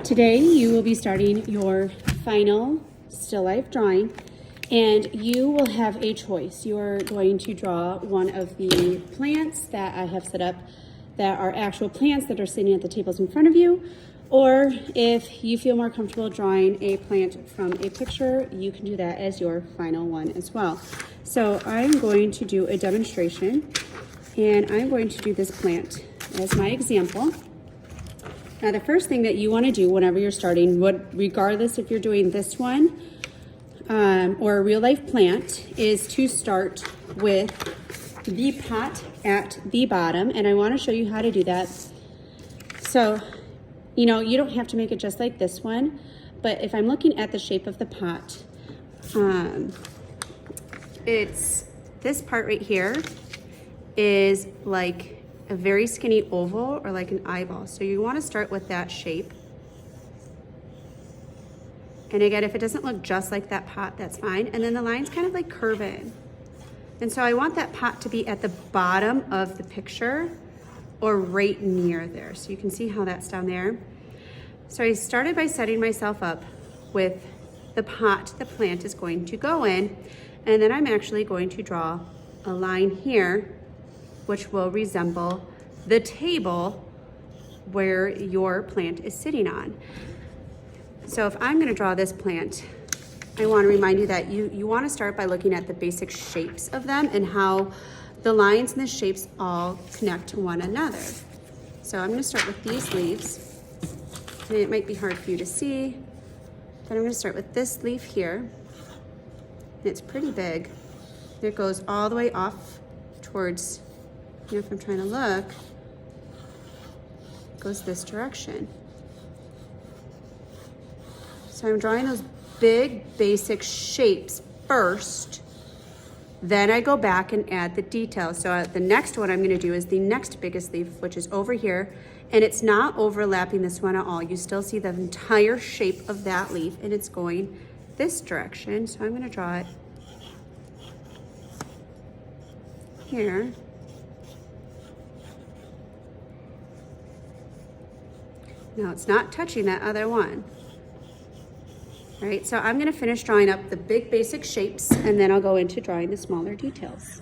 Today you will be starting your final still life drawing, and you will have a choice. You are going to draw one of the plants that I have set up that are actual plants that are sitting at the tables in front of you, or if you feel more comfortable drawing a plant from a picture, you can do that as your final one as well. So I'm going to do a demonstration, and I'm going to do this plant as my example. Now, the first thing that you want to do whenever you're starting, regardless if you're doing this one or a real life plant, is to start with the pot at the bottom. And I want to show you how to do that. So, you don't have to make it just like this one, but if I'm looking at the shape of the pot, it's this part right here is like a very skinny oval or like an eyeball. So you want to start with that shape. And again, if it doesn't look just like that pot, that's fine. And then the lines kind of like curve in. And so I want that pot to be at the bottom of the picture or right near there. So you can see how that's down there. So I started by setting myself up with the pot the plant is going to go in. And then I'm actually going to draw a line here which will resemble the table where your plant is sitting on. So if I'm gonna draw this plant, I wanna remind you that you wanna start by looking at the basic shapes of them and how the lines and the shapes all connect to one another. So I'm gonna start with these leaves. And it might be hard for you to see, but I'm gonna start with this leaf here. And it's pretty big. And it goes all the way off towards, if I'm trying to look, it goes this direction. So I'm drawing those big basic shapes first, then I go back and add the details. So the next one I'm gonna do is the next biggest leaf, which is over here, and it's not overlapping this one at all. You still see the entire shape of that leaf, and it's going this direction. So I'm gonna draw it here. Now it's not touching that other one. All right, so I'm gonna finish drawing up the big basic shapes, and then I'll go into drawing the smaller details.